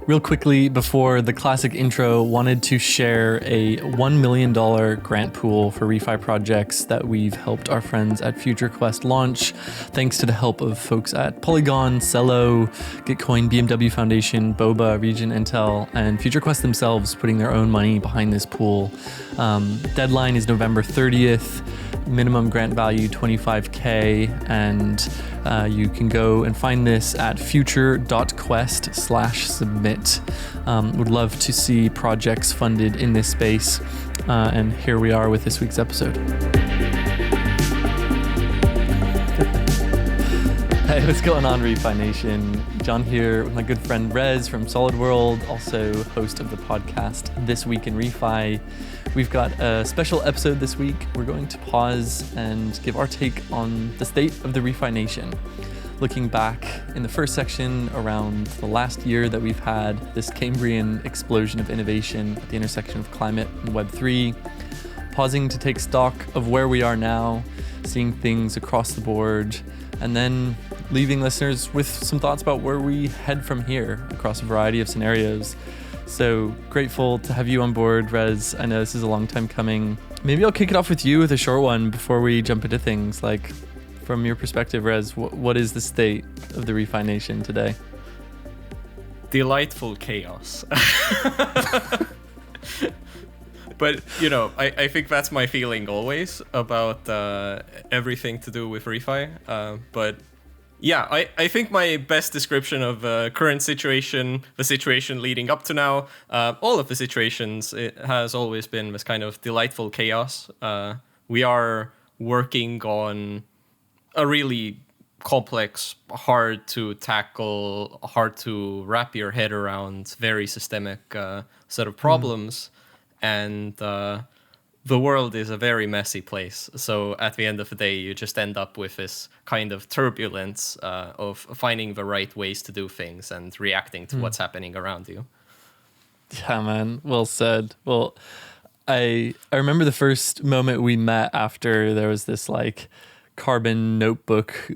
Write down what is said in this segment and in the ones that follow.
Real quickly, before the classic intro, wanted to share a $1 million grant pool for ReFi projects that we've helped our friends at FutureQuest launch, thanks to the help of folks at Polygon, Cello, Gitcoin, BMW Foundation, Boba, Region Intel, and FutureQuest themselves putting their own money behind this pool. Deadline is November 30th. Minimum grant value $25K, and you can go and find this at future.quest/submit. Would love to see projects funded in this space, and here we are with this week's episode. Hey, what's going on, ReFi Nation? John here with my good friend Rez from Solid World, also host of the podcast This Week in ReFi. We've got a special episode this week. We're going to pause and give our take on the state of the ReFi Nation. Looking back in the first section around the last year that we've had this Cambrian explosion of innovation at the intersection of climate and Web3, pausing to take stock of where we are now, seeing things across the board, and then leaving listeners with some thoughts about where we head from here across a variety of scenarios. So grateful to have you on board, Rez. I know this is a long time coming. Maybe I'll kick it off with you with a short one before we jump into things. Like, from your perspective, Rez, what is the state of the ReFi Nation today? Delightful chaos. But, you know, I think that's my feeling always about everything to do with ReFi. But yeah, I think my best description of current situation, the situation leading up to now, all of the situations, it has always been this kind of delightful chaos. We are working on a really complex, hard to tackle, hard to wrap your head around, very systemic set of problems. And the world is a very messy place. So at the end of the day, you just end up with this kind of turbulence of finding the right ways to do things and reacting to what's happening around you. Yeah, man. Well said. Well, I remember the first moment we met after there was this like carbon notebook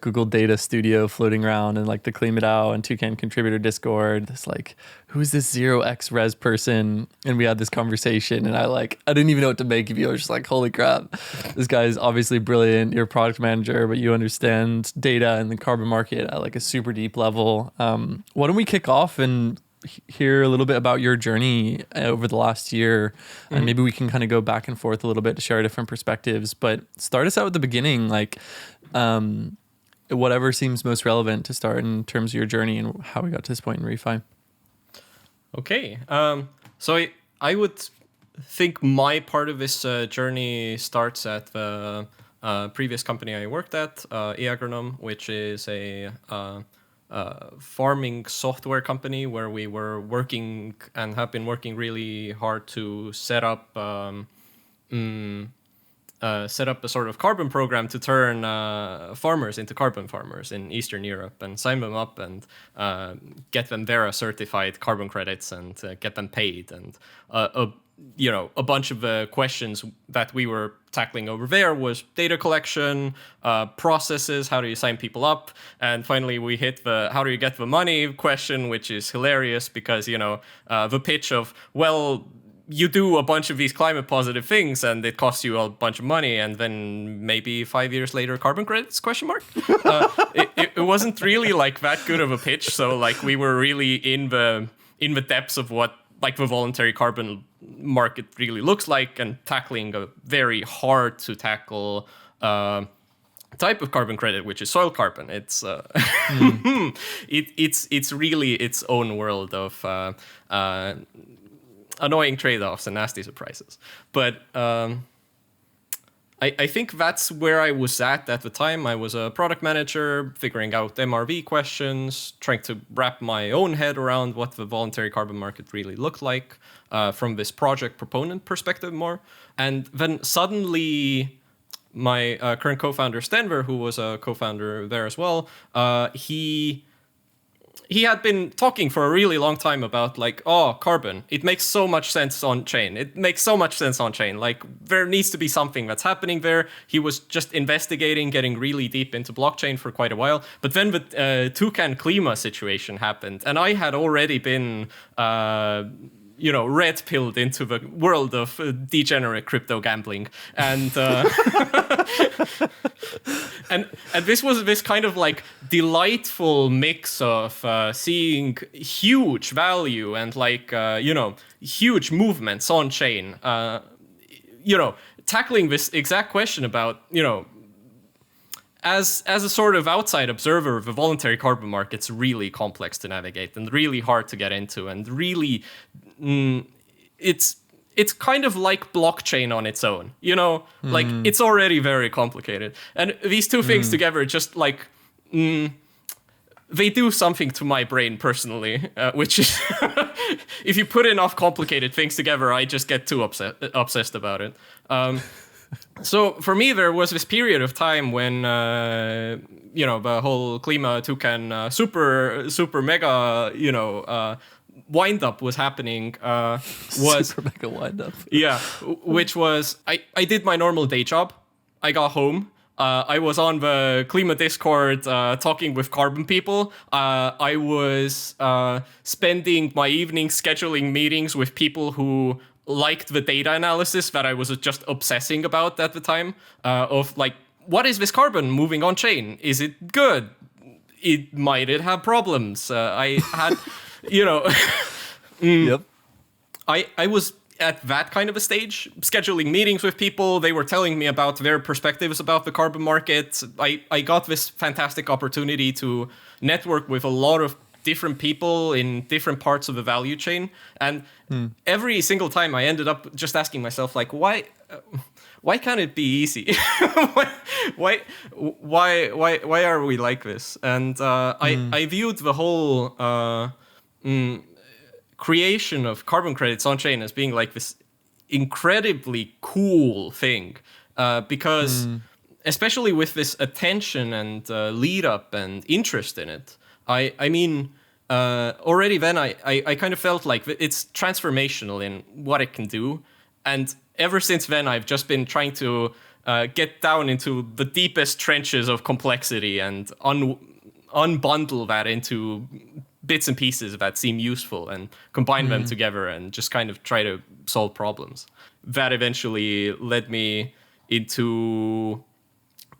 Google Data Studio floating around in like the KlimaDAO and Toucan contributor Discord. This like, who's this 0x res person? And we had this conversation, and I didn't even know what to make of you. I was just like, holy crap, this guy is obviously brilliant. You're a product manager, but you understand data and the carbon market at like a super deep level. Why don't we kick off and hear a little bit about your journey over the last year, and maybe we can kind of go back and forth a little bit to share different perspectives, but start us out at the beginning, like whatever seems most relevant to start in terms of your journey and how we got to this point in ReFi. Okay. So I would think my part of this journey starts at the previous company I worked at, eAgronom, which is a farming software company where we were working and have been working really hard to set up a sort of carbon program to turn farmers into carbon farmers in Eastern Europe and sign them up and get them Verra certified carbon credits and get them paid. And a bunch of the questions that we were tackling over there was data collection, processes, how do you sign people up? And finally, we hit the how do you get the money question, which is hilarious because, the pitch of, well, you do a bunch of these climate positive things and it costs you a bunch of money, and then maybe 5 years later, carbon credits, question mark? It wasn't really like that good of a pitch. So like we were really in the depths of what like the voluntary carbon market really looks like, and tackling a very hard to tackle type of carbon credit, which is soil carbon. It's it's really its own world of annoying trade-offs and nasty surprises. But I think that's where I was at the time. I was a product manager, figuring out MRV questions, trying to wrap my own head around what the voluntary carbon market really looked like from this project proponent perspective more. And then suddenly my current co-founder, Stenver, who was a co-founder there as well, he he had been talking for a really long time about like, oh, carbon. It makes so much sense on chain. It makes so much sense on chain. Like there needs to be something that's happening there. He was just investigating, getting really deep into blockchain for quite a while. But then the Toucan Klima situation happened, and I had already been red pilled into the world of degenerate crypto gambling, and and this was this kind of like delightful mix of seeing huge value and like huge movements on chain, tackling this exact question about as a sort of outside observer, the voluntary carbon market's really complex to navigate and really hard to get into, and really it's kind of like blockchain on its own, like it's already very complicated. And these two things together just like they do something to my brain personally, which is if you put enough complicated things together, I just get too obsessed about it. So for me, there was this period of time when, the whole Klima Toucan super mega, wind up was happening. Super mega wind up. Yeah, which was I did my normal day job. I got home. I was on the Klima Discord talking with carbon people. I was spending my evenings scheduling meetings with people who liked the data analysis that I was just obsessing about at the time, of like, what is this carbon moving on chain? Is it good? Might it have problems? I had, Yep. I was at that kind of a stage, scheduling meetings with people. They were telling me about their perspectives about the carbon market. I got this fantastic opportunity to network with a lot of different people in different parts of the value chain, and every single time I ended up just asking myself, like, why can't it be easy? why are we like this? And I viewed the whole creation of carbon credits on chain as being like this incredibly cool thing, because especially with this attention and lead up and interest in it, I mean, already then I kind of felt like it's transformational in what it can do. And ever since then, I've just been trying to get down into the deepest trenches of complexity and unbundle that into bits and pieces that seem useful and combine them together and just kind of try to solve problems. That eventually led me into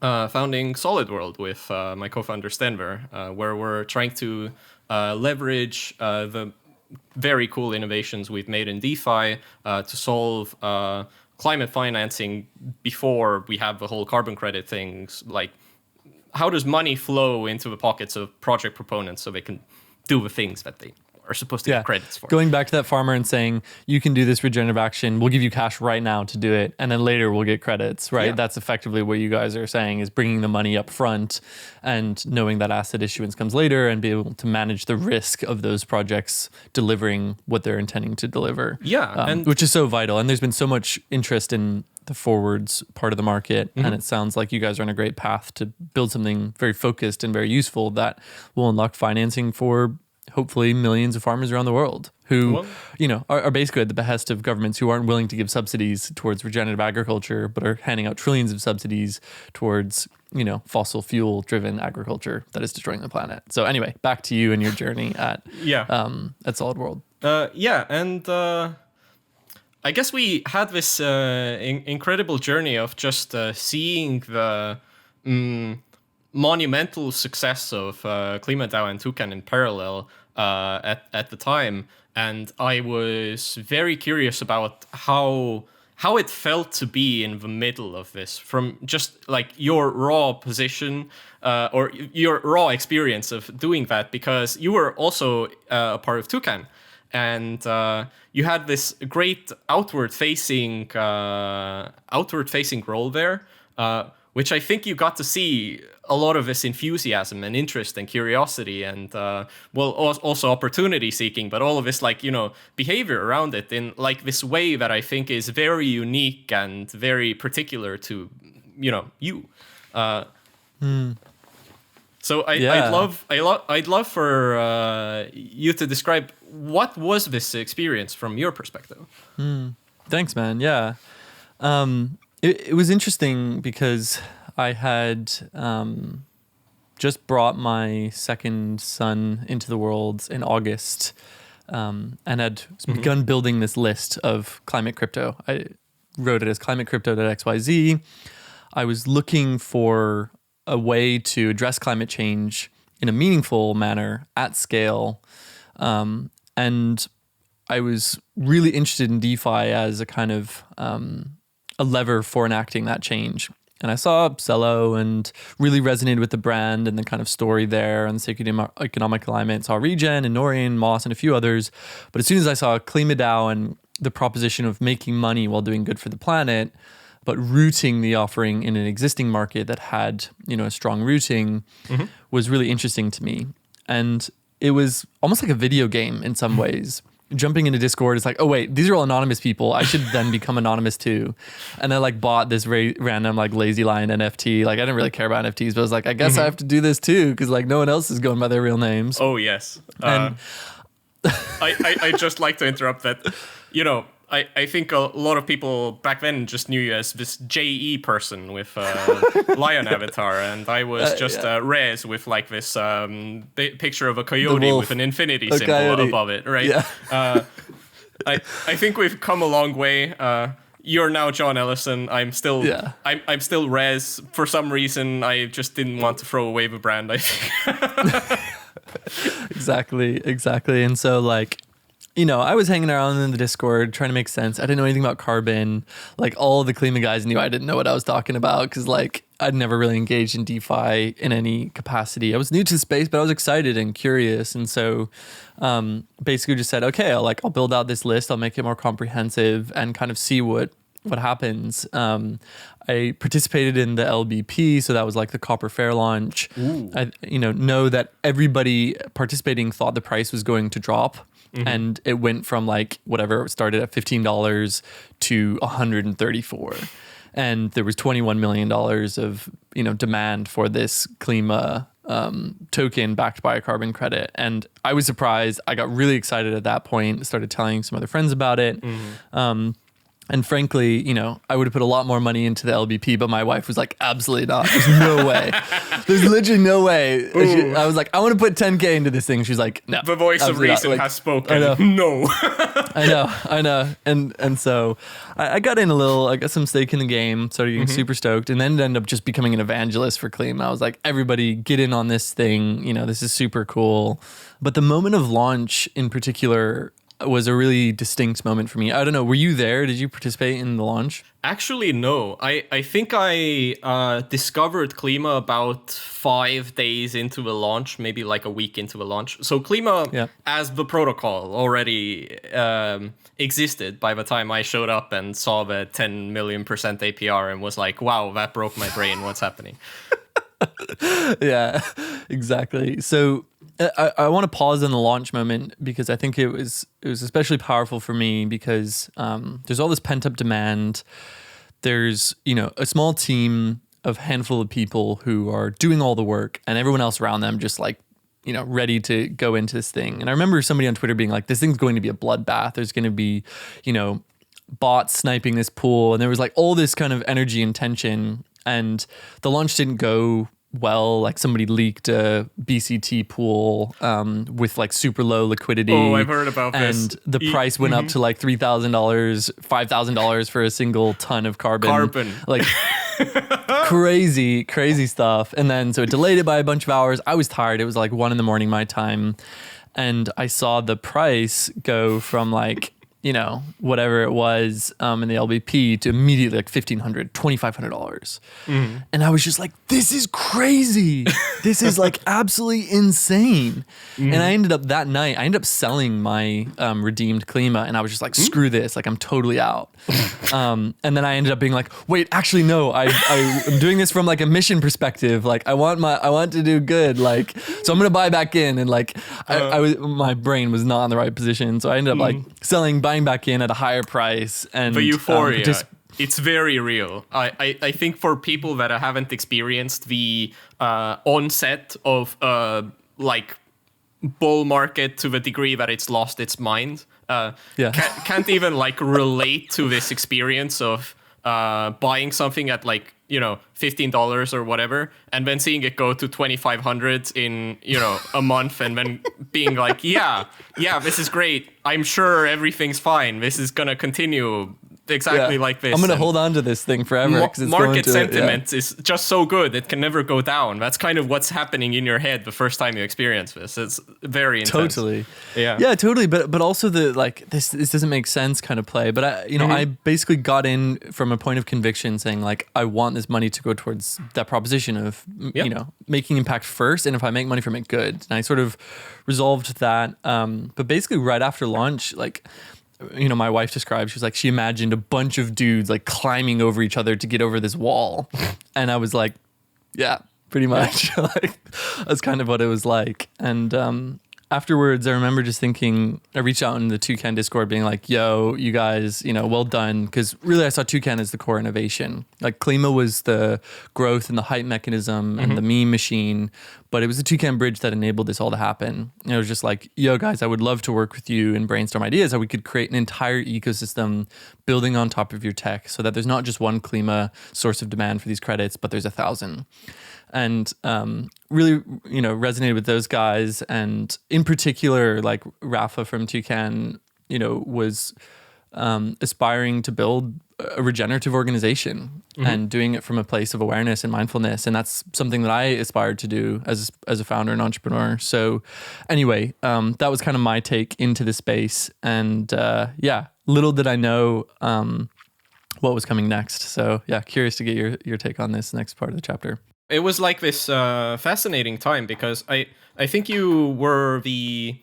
founding Solid World with my co-founder Stenver, where we're trying to leverage the very cool innovations we've made in DeFi to solve climate financing before we have the whole carbon credit things. Like, how does money flow into the pockets of project proponents so they can do the things that they are supposed to get credits for? Going back to that farmer and saying, you can do this regenerative action, we'll give you cash right now to do it, and then later we'll get credits, right? Yeah. That's effectively what you guys are saying, is bringing the money up front and knowing that asset issuance comes later and be able to manage the risk of those projects delivering what they're intending to deliver. Yeah. Which is so vital. And there's been so much interest in the forwards part of the market, and it sounds like you guys are on a great path to build something very focused and very useful that will unlock financing for hopefully millions of farmers around the world who, are basically at the behest of governments who aren't willing to give subsidies towards regenerative agriculture, but are handing out trillions of subsidies towards, fossil fuel driven agriculture that is destroying the planet. So anyway, back to you and your journey at Solid World. I guess we had this incredible journey of just seeing the monumental success of KlimaDAO and Toucan in parallel at the time, and I was very curious about how it felt to be in the middle of this, from just like your raw position or your raw experience of doing that, because you were also a part of Toucan. And you had this great outward-facing role there, which I think you got to see a lot of this enthusiasm and interest and curiosity and, also opportunity-seeking, but all of this, behavior around it in, this way that I think is very unique and very particular to, you. So I'd love for you to describe what was this experience from your perspective. Thanks, man. Yeah. It was interesting because I had just brought my second son into the world in August, and had begun building this list of climate crypto. I wrote it as climatecrypto.xyz. I was looking for a way to address climate change in a meaningful manner at scale. And I was really interested in DeFi as a kind of a lever for enacting that change. And I saw Cello and really resonated with the brand and the kind of story there and the economic alignment. Saw Regen and Norian, Moss, and a few others. But as soon as I saw KlimaDAO and the proposition of making money while doing good for the planet, but rooting the offering in an existing market that had, a strong rooting was really interesting to me. And it was almost like a video game in some ways. Jumping into Discord, it's like, oh wait, these are all anonymous people. I should then become anonymous too. And I bought this random Lazy Lion NFT. I didn't really care about NFTs, but I was like, I guess I have to do this too because no one else is going by their real names. Oh yes. And I just like to interrupt that. I think a lot of people back then just knew you as this JE person with lion avatar, and I was just Rez with this picture of a coyote with an infinity symbol above it, right? Yeah. I think we've come a long way. You're now John Ellison. I'm still Rez. For some reason, I just didn't want to throw away the brand, I think. Exactly. And so I was hanging around in the Discord trying to make sense. I didn't know anything about carbon. All the Klima guys knew I didn't know what I was talking about because I'd never really engaged in DeFi in any capacity. I was new to the space, but I was excited and curious. And so basically just said, okay, I'll build out this list. I'll make it more comprehensive and kind of see what happens. I participated in the LBP, so that was the Copper Fair launch. Ooh. I know that everybody participating thought the price was going to drop. And it went from whatever, it started at $15 to $134. And there was $21 million of, demand for this Klima token backed by a carbon credit. And I was surprised. I got really excited at that point, started telling some other friends about it. And frankly, I would have put a lot more money into the LBP, but my wife was like, absolutely not. There's no way. There's literally no way. I was like, I want to put 10K into this thing. She's like, no. The voice of reason has spoken. I know. No. I know. And so I got in a little, I got some stake in the game, started getting super stoked, and then ended up just becoming an evangelist for Klima. I was like, everybody get in on this thing. This is super cool. But the moment of launch in particular was a really distinct moment for me. I don't know. Were you there? Did you participate in the launch? Actually, no. I think I discovered Klima about 5 days into the launch, maybe a week into the launch. So Klima, as the protocol, already existed by the time I showed up and saw the 10 million % APR and was like, wow, that broke my brain. What's happening? Yeah, exactly. So I want to pause on the launch moment because I think it was especially powerful for me because there's all this pent up demand. There's a small team of handful of people who are doing all the work and everyone else around them just ready to go into this thing. And I remember somebody on Twitter being like, this thing's going to be a bloodbath. There's going to be bots sniping this pool, and there was all this kind of energy and tension. And the launch didn't go well. Somebody leaked a BCT pool with super low liquidity. Oh, I've heard about this. And the price went up to $3,000, $5,000 for a single ton of carbon. Crazy stuff. And then so it delayed it by a bunch of hours. I was tired. It was 1 a.m. my time. And I saw the price go from whatever it was in the LBP to immediately $1,500, $2,500. And I was just like, this is crazy. This is absolutely insane. And I ended up that night, selling my redeemed Klima, and I was just like, screw this. I'm totally out. And then I ended up being like, wait, actually, no, I'm doing this from a mission perspective. I want to do good. So I'm going to buy back in. And my brain was not in the right position. So I ended up selling, buying back in at a higher price. And the euphoria. it's very real. I think for people that haven't experienced the onset of like bull market to the degree that it's lost its mind, can't even like relate to this experience of buying something at like, you know, $15 or whatever, and then seeing it go to 2,500 in, you know, a month, and then being like, yeah, this is great. I'm sure everything's fine. This is gonna continue exactly like this. I'm gonna hold on to this thing forever. Market sentiment is just so good; it can never go down. That's kind of what's happening in your head the first time you experience this. It's very intense. Totally. Yeah, totally. But also the like this doesn't make sense kind of play. But I basically got in from a point of conviction, saying like I want this money to go towards that proposition of you know, making impact first, and if I make money from it, good. And I sort of resolved that. But basically, right after launch, like, you know, my wife described, she was like, she imagined a bunch of dudes like climbing over each other to get over this wall. And I was like, yeah, pretty much. Like, that's kind of what it was like. And afterwards, I remember just thinking, I reached out in the Toucan Discord being like, yo, you guys, you know, well done. Because really I saw Toucan as the core innovation. Like Klima was the growth and the hype mechanism and the meme machine, but it was the Toucan bridge that enabled this all to happen. And it was just like, yo guys, I would love to work with you and brainstorm ideas how we could create an entire ecosystem building on top of your tech so that there's not just one Klima source of demand for these credits, but there's 1,000. And really, you know, resonated with those guys. And in particular, like Rafa from Toucan, you know, was aspiring to build a regenerative organization and doing it from a place of awareness and mindfulness. And that's something that I aspired to do as a founder and entrepreneur. So anyway, that was kind of my take into the space. And little did I know what was coming next. So yeah, curious to get your take on this next part of the chapter. It was like this fascinating time because I think you were the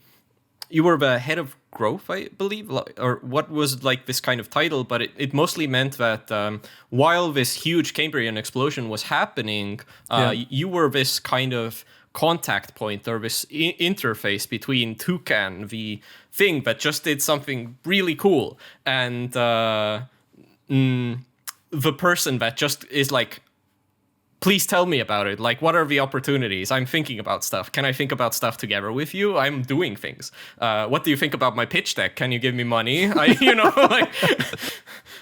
head of growth, I believe, or what was like this kind of title, but it mostly meant that while this huge Cambrian explosion was happening, you were this kind of contact point or this interface between Toucan, the thing that just did something really cool, and the person that just is like, please tell me about it. Like, what are the opportunities? I'm thinking about stuff. Can I think about stuff together with you? I'm doing things. What do you think about my pitch deck? Can you give me money? Like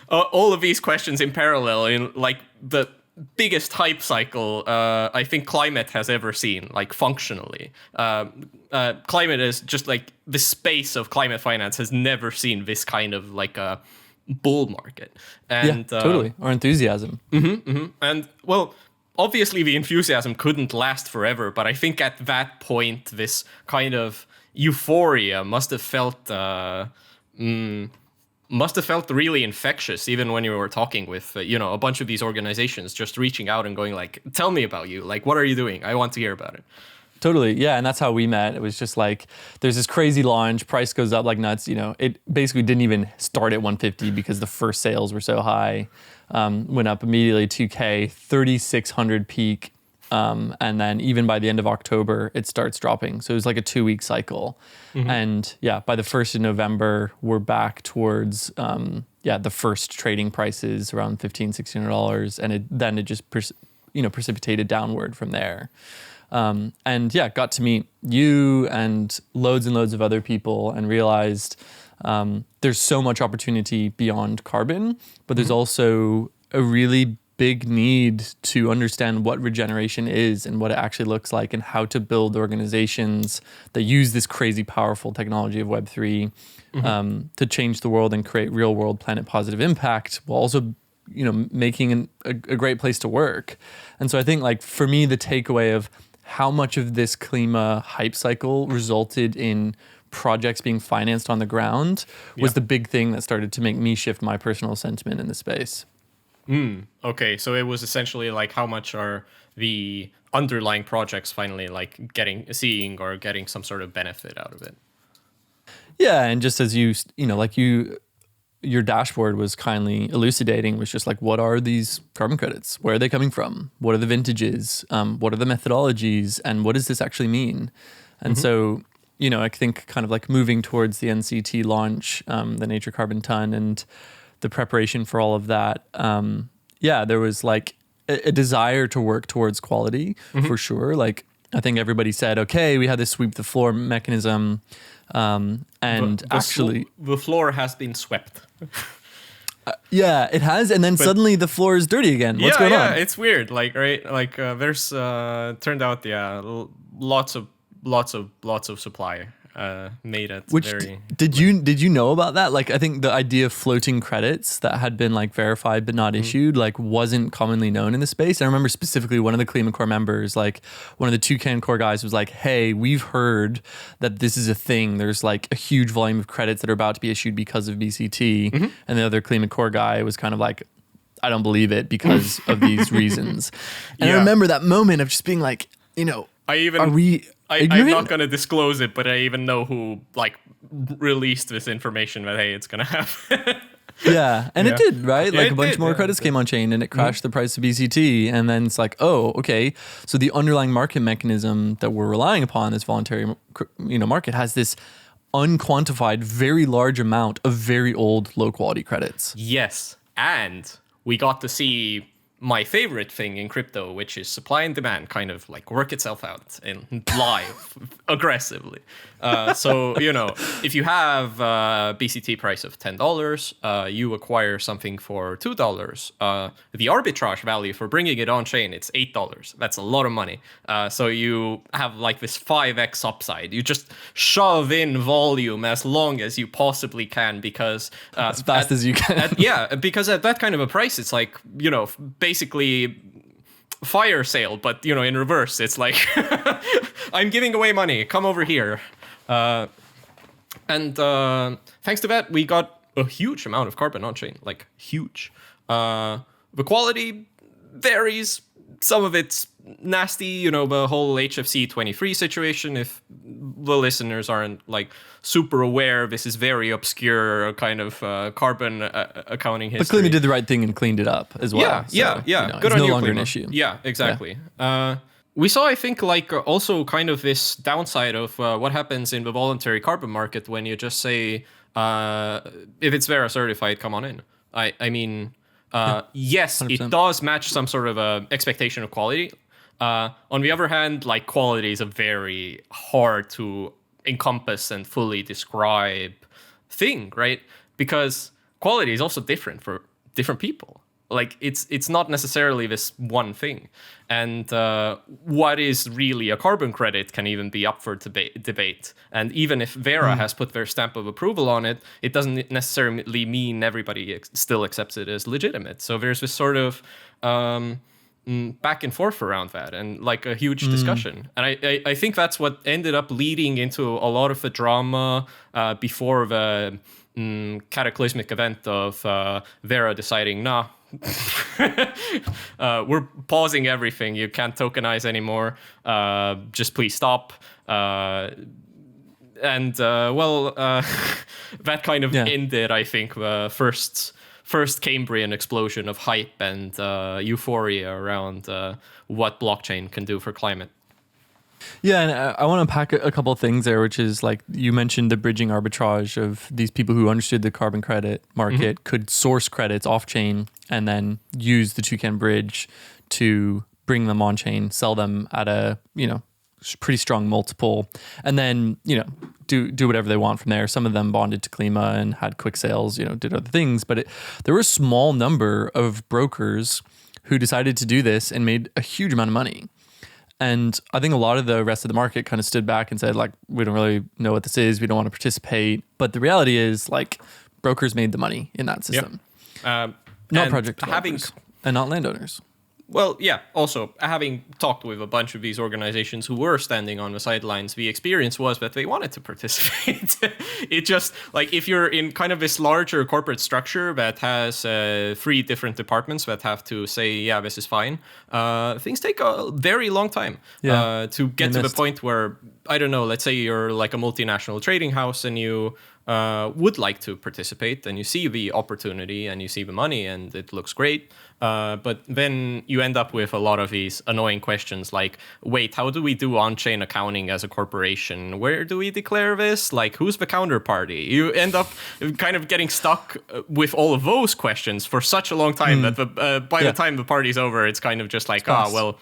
all of these questions in parallel in like the biggest hype cycle I think climate has ever seen, like functionally. Climate is just like the space of climate finance has never seen this kind of like a bull market. And totally. Or enthusiasm. And well, obviously the enthusiasm couldn't last forever, but I think at that point this kind of euphoria must have felt really infectious, even when you were talking with a bunch of these organizations, just reaching out and going like, tell me about you, like, what are you doing? I want to hear about it. Totally. Yeah. And that's how we met. It was just like, there's this crazy launch, price goes up like nuts. You know, it basically didn't even start at 150 because the first sales were so high. Went up immediately 2K, 3,600 peak. And then even by the end of October, it starts dropping. So it was like a 2-week cycle. And yeah, by the 1st of November, we're back towards, the first trading prices around $1,500, $1,600. And it just precipitated downward from there. And yeah, got to meet you and loads of other people and realized there's so much opportunity beyond carbon, but there's also a really big need to understand what regeneration is and what it actually looks like and how to build organizations that use this crazy powerful technology of Web3 to change the world and create real world planet positive impact while also making a great place to work. And so I think like for me, the takeaway of how much of this Klima hype cycle resulted in projects being financed on the ground was the big thing that started to make me shift my personal sentiment in the space. Okay, so it was essentially like how much are the underlying projects finally like getting some sort of benefit out of it? Yeah, and just as your dashboard was kindly elucidating, was just like, what are these carbon credits? Where are they coming from? What are the vintages? What are the methodologies? And what does this actually mean? And so, I think kind of like moving towards the NCT launch, the Nature Carbon Ton, and the preparation for all of that, there was like a desire to work towards quality for sure. Like I think everybody said, okay, we had this sweep the floor mechanism, and the floor has been swept. Yeah, it has, and then suddenly the floor is dirty again. What's going on? Yeah, it's weird. Like, right, like there's turned out, lots of supply made it. Did you know about that? Like, I think the idea of floating credits that had been like verified but not issued, like, wasn't commonly known in the space. I remember specifically one of the Klima core members, like one of the Toucan core guys, was like, "Hey, we've heard that this is a thing. There's like a huge volume of credits that are about to be issued because of BCT." And the other Klima core guy was kind of like, "I don't believe it because of these reasons." And I remember that moment of just being like, I'm not going to disclose it, but I even know who like released this information that, hey, it's going to happen. Yeah, and it did, right? Like a bunch more credits came on chain and it crashed the price of BCT. And then it's like, oh, okay. So the underlying market mechanism that we're relying upon, this voluntary market, has this unquantified, very large amount of very old, low quality credits. Yes. And we got to see my favorite thing in crypto, which is supply and demand kind of like work itself out in live aggressively. So, if you have a BCT price of $10, you acquire something for $2. The arbitrage value for bringing it on chain, it's $8. That's a lot of money. So you have like this 5x upside. You just shove in volume as long as you possibly can because as fast as you can. Because at that kind of a price, it's like, basically fire sale, but in reverse. It's like I'm giving away money, come over here. And thanks to that, we got a huge amount of carbon on chain, like huge. The quality varies. Some of it's nasty, the whole HFC 23 situation. If the listeners aren't like super aware, this is very obscure kind of carbon accounting history. But Klima did the right thing and cleaned it up as well. Yeah. Good on you, no longer an issue. Yeah, exactly. Yeah. We saw, I think, like also kind of this downside of what happens in the voluntary carbon market when you just say, if it's Verra certified, come on in. I mean, yes, 100%. It does match some sort of expectation of quality. On the other hand, like quality is a very hard to encompass and fully describe thing, right? Because quality is also different for different people. Like it's not necessarily this one thing. And what is really a carbon credit can even be up for debate. And even if Verra has put their stamp of approval on it, it doesn't necessarily mean everybody still accepts it as legitimate. So there's this sort of back and forth around that and like a huge discussion. And I think that's what ended up leading into a lot of the drama before the cataclysmic event of Verra deciding, nah, we're pausing everything. You can't tokenize anymore. Just please stop. That kind of ended, I think, the first Cambrian explosion of hype and euphoria around what blockchain can do for climate. Yeah, and I want to unpack a couple of things there, which is like you mentioned the bridging arbitrage of these people who understood the carbon credit market could source credits off chain and then use the Toucan bridge to bring them on chain, sell them at a pretty strong multiple, and then do whatever they want from there. Some of them bonded to Klima and had quick sales, did other things, but there were a small number of brokers who decided to do this and made a huge amount of money. And I think a lot of the rest of the market kind of stood back and said, like, we don't really know what this is. We don't want to participate. But the reality is, like, brokers made the money in that system. Not project developers and not landowners. Well, yeah. Also, having talked with a bunch of these organizations who were standing on the sidelines, the experience was that they wanted to participate. It just, like, if you're in kind of this larger corporate structure that has 3 different departments that have to say, yeah, this is fine, things take a very long time to get to the point where, I don't know, let's say you're like a multinational trading house and you would like to participate, and you see the opportunity and you see the money and it looks great. But then you end up with a lot of these annoying questions like, wait, how do we do on-chain accounting as a corporation? Where do we declare this? Like, who's the counterparty? You end up kind of getting stuck with all of those questions for such a long time that by the time the party's over, it's kind of just like, well,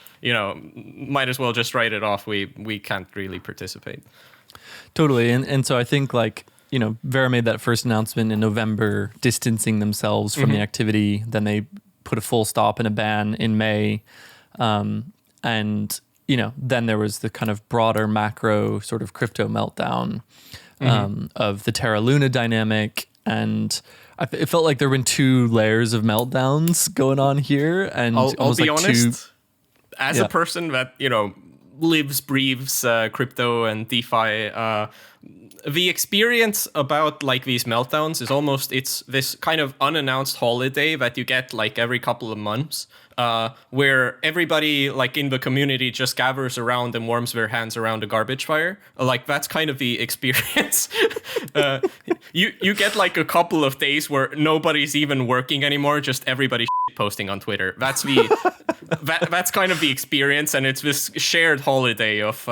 might as well just write it off. We can't really participate. Totally. And so I think Verra made that first announcement in November, distancing themselves from the activity. Then they put a full stop and a ban in May. And, then there was the kind of broader macro sort of crypto meltdown of the Terra Luna dynamic. And it felt like there have been two layers of meltdowns going on here. And I'll be honest, as a person that, lives, breathes crypto and DeFi, the experience about like these meltdowns is it's this kind of unannounced holiday that you get like every couple of months, where everybody like in the community just gathers around and warms their hands around a garbage fire. Like that's kind of the experience. You get like a couple of days where nobody's even working anymore, just everybody posting on Twitter. That's that's kind of the experience, and it's this shared holiday of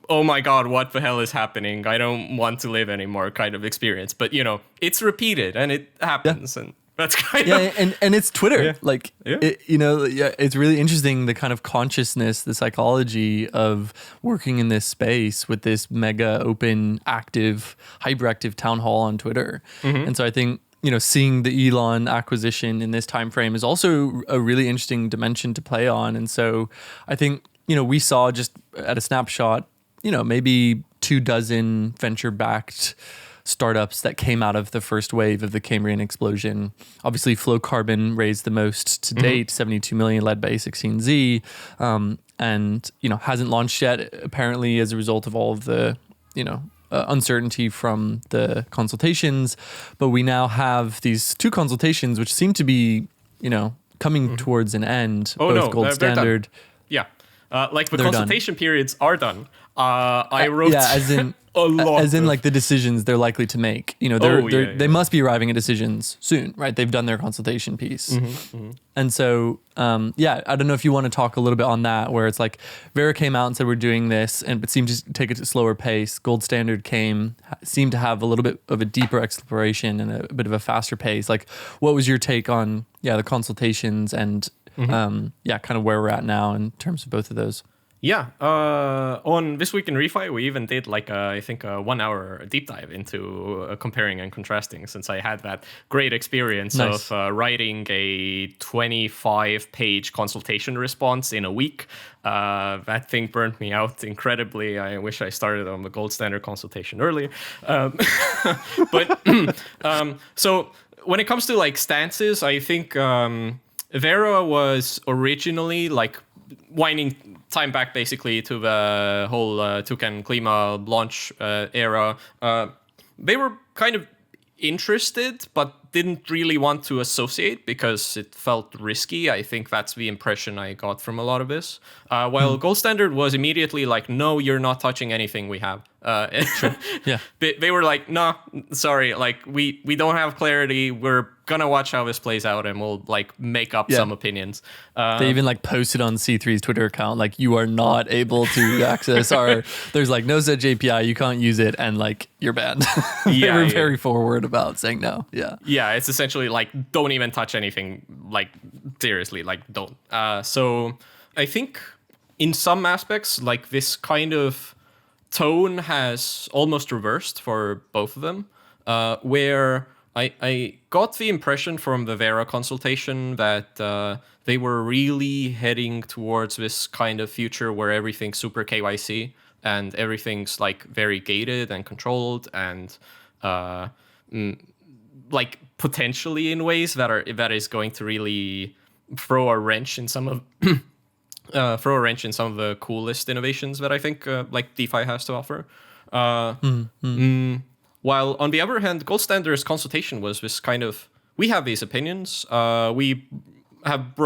oh my god, what the hell is happening? I don't want to live anymore kind of experience. But it's repeated and it happens, and that's kind of and it's Twitter. It's really interesting, the kind of consciousness, the psychology of working in this space with this mega open, active, hyperactive town hall on Twitter. And so I think seeing the Elon acquisition in this time frame is also a really interesting dimension to play on. And so I think we saw just at a snapshot, maybe 24 venture-backed startups that came out of the first wave of the Cambrian explosion. Obviously, Flow Carbon raised the most to date, 72 million, led by A16Z, and hasn't launched yet, apparently, as a result of all of the uncertainty from the consultations. But we now have these two consultations, which seem to be coming towards an end. Both Gold Standard. Yeah, like the consultation periods are done. I wrote as in a lot. As in, like, the decisions they're likely to make. They must be arriving at decisions soon, right? They've done their consultation piece. And so, I don't know if you want to talk a little bit on that, where it's like Verra came out and said we're doing this, but seemed to take it at a slower pace. Gold Standard seemed to have a little bit of a deeper exploration and a bit of a faster pace. Like, what was your take on the consultations and kind of where we're at now in terms of both of those? Yeah, on This Week in ReFi, we even did I think a 1 hour deep dive into comparing and contrasting, since I had that great experience of writing a 25-page consultation response in a week. That thing burned me out incredibly. I wish I started on the Gold Standard consultation earlier. So when it comes to stances, I think Verra was originally winding time back basically to the whole Toucan Klima launch era. They were kind of interested, but didn't really want to associate because it felt risky. I think that's the impression I got from a lot of this. While Gold Standard was immediately like, no, you're not touching anything we have. Sure. Yeah. They were like, no, sorry, we don't have clarity. We're gonna watch how this plays out, and we'll make up some opinions. They even posted on C3's Twitter account, you are not able to access our, there's no such API, you can't use it, and you're banned. They were very forward about saying no. Yeah, it's essentially don't even touch anything, seriously, don't. So I think in some aspects, this kind of tone has almost reversed for both of them, where I got the impression from the Verra consultation that they were really heading towards this kind of future where everything's super KYC and everything's very gated and controlled and potentially in ways that is going to really throw a wrench in some of the coolest innovations that I think DeFi has to offer. While on the other hand, Gold Standard's consultation was this kind of, we have these opinions. We have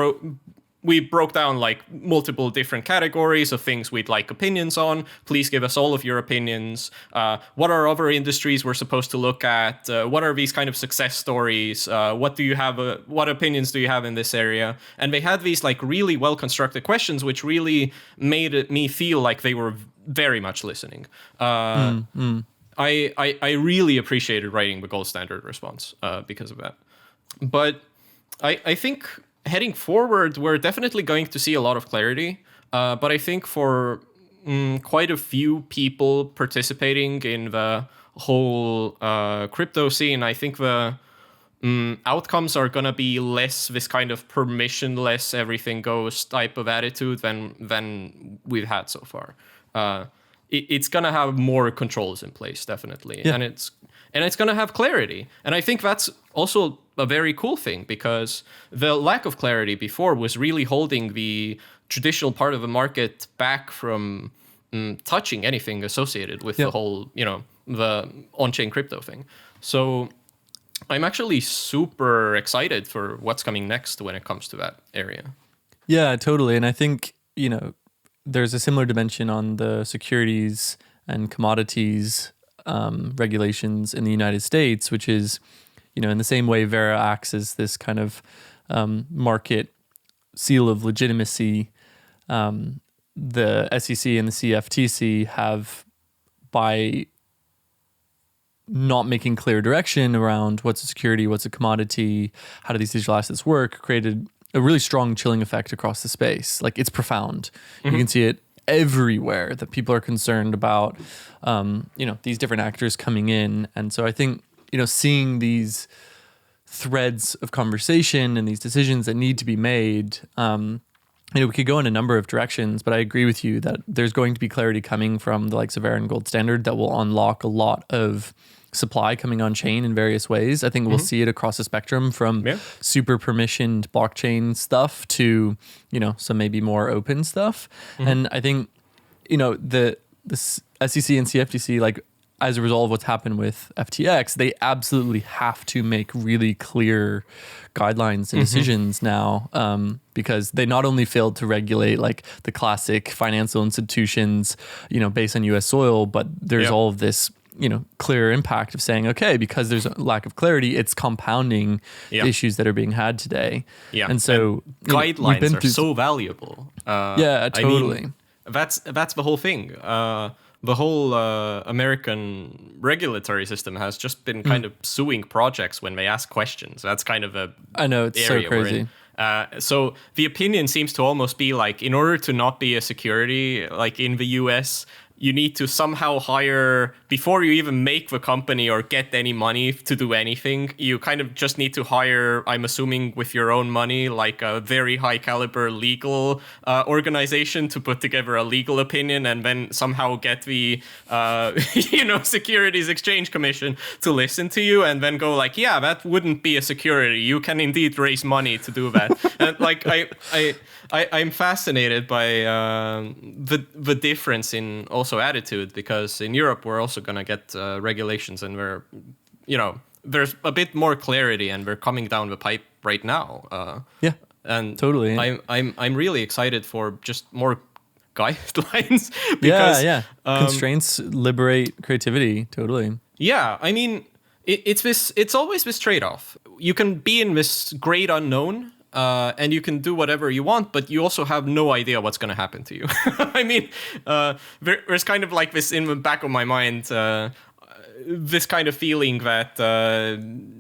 we broke down like multiple different categories of things we'd like opinions on. Please give us all of your opinions. What are other industries we're supposed to look at? What are these kind of success stories? What opinions do you have in this area? And they had these like really well constructed questions, which really made me feel like they were very much listening. I really appreciated writing the gold standard response because of that. But I think heading forward, we're definitely going to see a lot of clarity. But I think for quite a few people participating in the whole crypto scene, I think the outcomes are going to be less this kind of permissionless, everything goes type of attitude than we've had so far. It's going to have more controls in place, definitely. Yeah. And it's going to have clarity. And I think that's also a very cool thing, because the lack of clarity before was really holding the traditional part of the market back from touching anything associated with the whole, the on-chain crypto thing. So I'm actually super excited for what's coming next when it comes to that area. Yeah, totally. And I think, there's a similar dimension on the securities and commodities regulations in the United States, which is, in the same way Verra acts as this kind of market seal of legitimacy, the SEC and the CFTC have, by not making clear direction around what's a security, what's a commodity, how do these digital assets work, created a really strong chilling effect across the space. Like, it's profound. Mm-hmm. You can see it everywhere that people are concerned about, these different actors coming in. And so I think, seeing these threads of conversation and these decisions that need to be made, we could go in a number of directions, but I agree with you that there's going to be clarity coming from the likes of Verra and Gold Standard that will unlock a lot of supply coming on chain in various ways. I think we'll see it across the spectrum from super permissioned blockchain stuff to, some maybe more open stuff. And I think, the SEC and CFTC, like, as a result of what's happened with FTX, they absolutely have to make really clear guidelines and decisions now, because they not only failed to regulate like the classic financial institutions, based on US soil, but there's all of this, clear impact of saying, okay, because there's a lack of clarity, it's compounding issues that are being had today. Yeah. And so guidelines are so valuable. Totally. I mean, that's the whole thing. The whole American regulatory system has just been kind of suing projects when they ask questions. That's kind of I know, it's so crazy. So the opinion seems to almost be like, in order to not be a security, like in the US, you need to somehow hire, before you even make the company or get any money to do anything, you kind of just need to hire, I'm assuming with your own money, like a very high caliber legal organization to put together a legal opinion, and then somehow get the, Securities Exchange Commission to listen to you and then go like, yeah, that wouldn't be a security. You can indeed raise money to do that. And like, I'm fascinated by the difference in also attitude, because in Europe we're also going to get regulations, and there's a bit more clarity, and we're coming down the pipe right now. And totally. I'm really excited for just more guidelines because constraints liberate creativity. Totally. Yeah, I mean, it's always this trade-off. You can be in this great unknown. And you can do whatever you want, but you also have no idea what's going to happen to you. I mean, there's kind of like this in the back of my mind, this kind of feeling that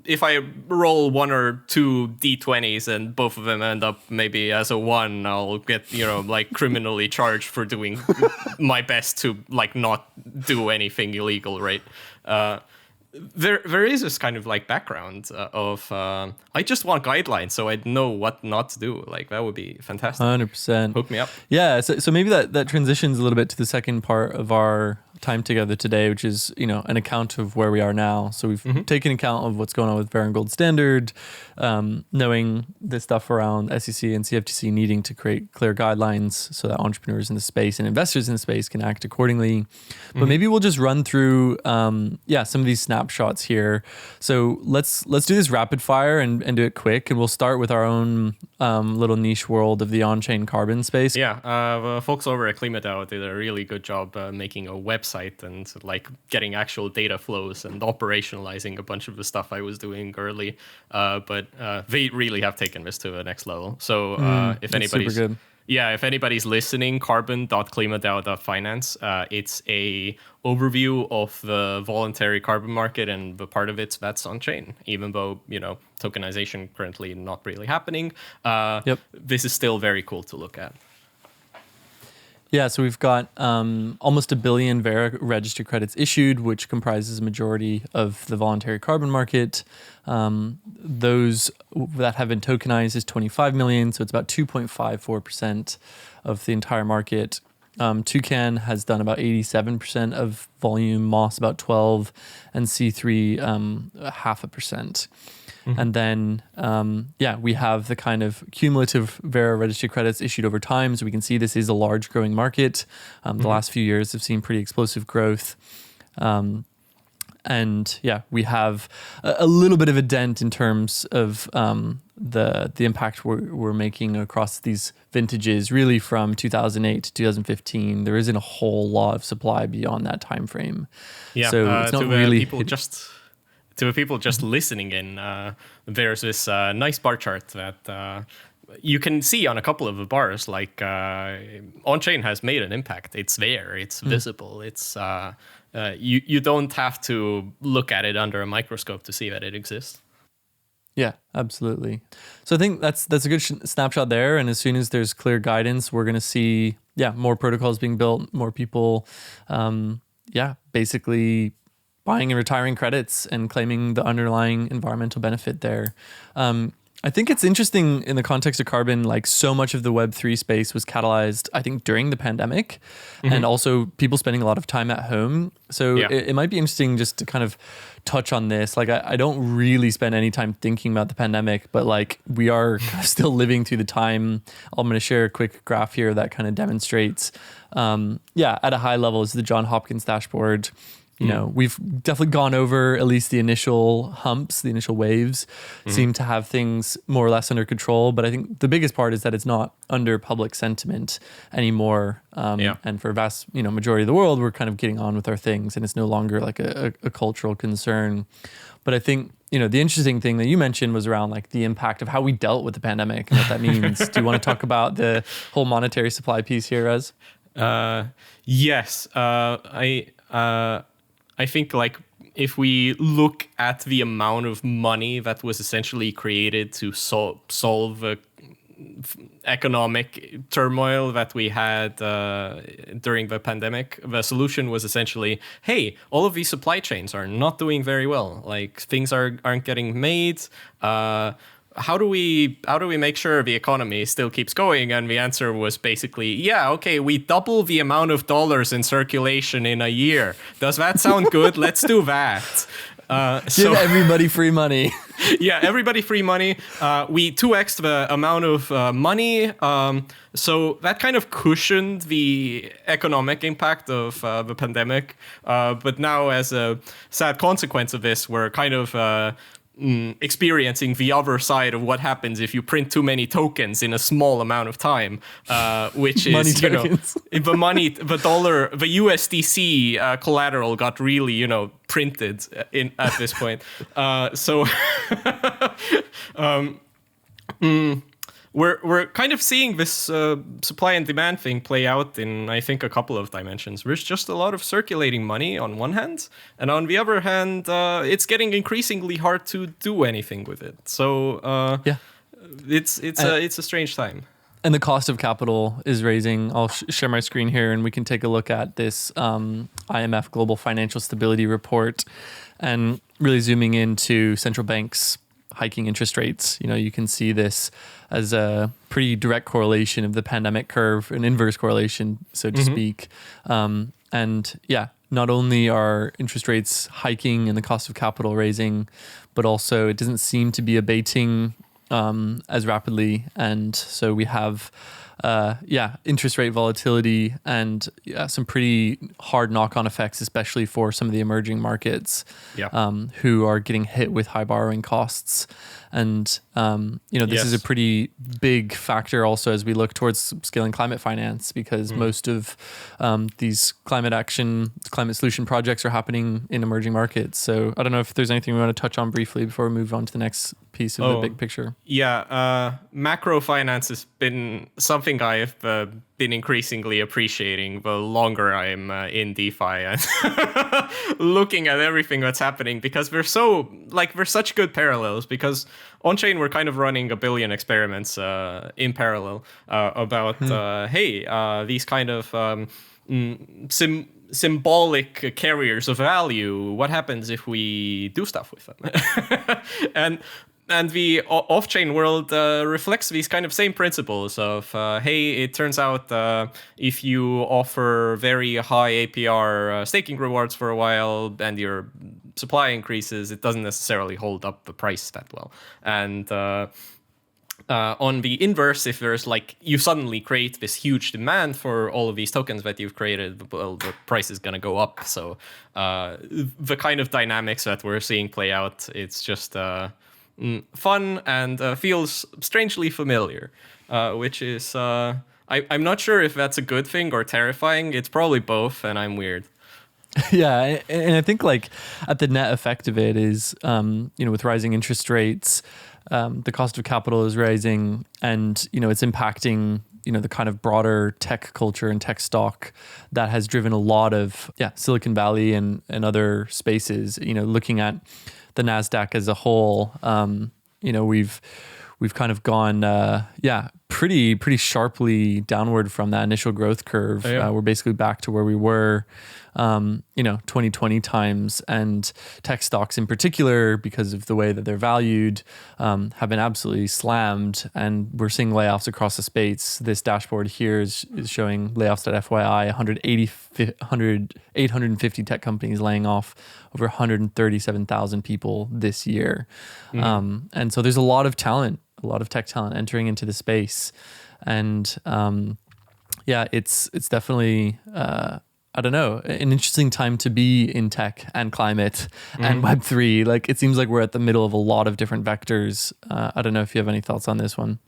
if I roll one or two D20s and both of them end up maybe as a 1, I'll get, like criminally charged for doing my best to like not do anything illegal, right? There is this kind of like background of I just want guidelines so I'd know what not to do. Like, that would be fantastic. 100%. Hook me up. Yeah. So maybe that transitions a little bit to the second part of our time together today, which is, an account of where we are now. So we've taken account of what's going on with Verra and Gold Standard, knowing the stuff around SEC and CFTC needing to create clear guidelines so that entrepreneurs in the space and investors in the space can act accordingly. But maybe we'll just run through, some of these snapshots here. So let's do this rapid fire and do it quick, and we'll start with our own little niche world of the on-chain carbon space. Yeah, the folks over at KlimaDAO did a really good job making a website and like getting actual data flows and operationalizing a bunch of the stuff I was doing early. But they really have taken this to the next level. So if anybody's listening, carbon.klimadao.finance, it's a overview of the voluntary carbon market, and the part of it that's on chain, even though, tokenization currently not really happening. This is still very cool to look at. Yeah, so we've got almost 1 billion Verra registered credits issued, which comprises a majority of the voluntary carbon market. Those that have been tokenized is 25 million, so it's about 2.54% of the entire market. Toucan has done about 87% of volume, Moss about 12%, and C3 0.5%. And then, we have the kind of cumulative Verra registered credits issued over time. So we can see this is a large growing market. The last few years have seen pretty explosive growth. We have a little bit of a dent in terms of the impact we're making across these vintages, really from 2008 to 2015. There isn't a whole lot of supply beyond that time frame. Yeah, so it's not really... To the people just listening in, there's this nice bar chart that you can see on a couple of the bars, like on-chain has made an impact. It's there, it's visible, it's you don't have to look at it under a microscope to see that it exists. Yeah, absolutely. So I think that's a good snapshot there. And as soon as there's clear guidance, we're going to see, more protocols being built, more people, basically buying and retiring credits and claiming the underlying environmental benefit there. I think it's interesting in the context of carbon, like so much of the Web3 space was catalyzed, I think, during the pandemic and also people spending a lot of time at home. So it might be interesting just to kind of touch on this. Like I don't really spend any time thinking about the pandemic, but like we are kind of still living through the time. I'm going to share a quick graph here that kind of demonstrates, at a high level is the John Hopkins dashboard. We've definitely gone over at least the initial humps, the initial waves seem to have things more or less under control. But I think the biggest part is that it's not under public sentiment anymore. And for a vast, majority of the world, we're kind of getting on with our things and it's no longer like a cultural concern. But I think, the interesting thing that you mentioned was around like the impact of how we dealt with the pandemic and what that means. Do you want to talk about the whole monetary supply piece here, Rez? Yes. I think like if we look at the amount of money that was essentially created to solve the economic turmoil that we had during the pandemic, the solution was essentially, hey, all of these supply chains are not doing very well. Like things aren't getting made. How do we make sure the economy still keeps going? And the answer was basically, we double the amount of dollars in circulation in a year. Does that sound good? Let's do that. Give everybody free money. Everybody free money. We 2x'd the amount of money. So that kind of cushioned the economic impact of the pandemic. But now as a sad consequence of this, we're kind of experiencing the other side of what happens if you print too many tokens in a small amount of time, which is, the dollar, the USDC collateral got really, printed at this point. We're kind of seeing this supply and demand thing play out in, I think, a couple of dimensions. There's just a lot of circulating money on one hand, and on the other hand, it's getting increasingly hard to do anything with it. So it's a strange time. And the cost of capital is raising. I'll share my screen here, and we can take a look at this IMF Global Financial Stability Report, and really zooming into central banks hiking interest rates. You can see this as a pretty direct correlation of the pandemic curve, an inverse correlation, so to speak. not only are interest rates hiking and the cost of capital raising, but also it doesn't seem to be abating as rapidly. And so we have interest rate volatility and some pretty hard knock-on effects, especially for some of the emerging markets who are getting hit with high borrowing costs. And, this is a pretty big factor also as we look towards scaling climate finance, because most of these climate solution projects are happening in emerging markets. So I don't know if there's anything we want to touch on briefly before we move on to the next piece of the big picture. Yeah, macro finance has been something I've been increasingly appreciating the longer I'm in DeFi and looking at everything that's happening, because we're such good parallels, because on-chain we're kind of running a billion experiments in parallel about, these kind of symbolic carriers of value. What happens if we do stuff with them? And the off-chain world reflects these kind of same principles of, it turns out if you offer very high APR staking rewards for a while and your supply increases, it doesn't necessarily hold up the price that well. And on the inverse, if there's you suddenly create this huge demand for all of these tokens that you've created, well, the price is going to go up. So the kind of dynamics that we're seeing play out, it's just fun and feels strangely familiar, which is I'm not sure if that's a good thing or terrifying. It's probably both, and I'm weird. Yeah, and I think at the net effect of it is, with rising interest rates, the cost of capital is rising, and it's impacting the kind of broader tech culture and tech stock that has driven a lot of Silicon Valley and other spaces. Looking at the NASDAQ as a whole, we've kind of gone pretty sharply downward from that initial growth curve. We're basically back to where we were 2020 times, and tech stocks in particular, because of the way that they're valued, have been absolutely slammed, and we're seeing layoffs across the space. This dashboard here is showing layoffs at FYI, 850 tech companies laying off over 137,000 people this year. And so there's a lot of tech talent entering into the space. And it's definitely an interesting time to be in tech and climate and Web3. It seems like we're at the middle of a lot of different vectors. I don't know if you have any thoughts on this one.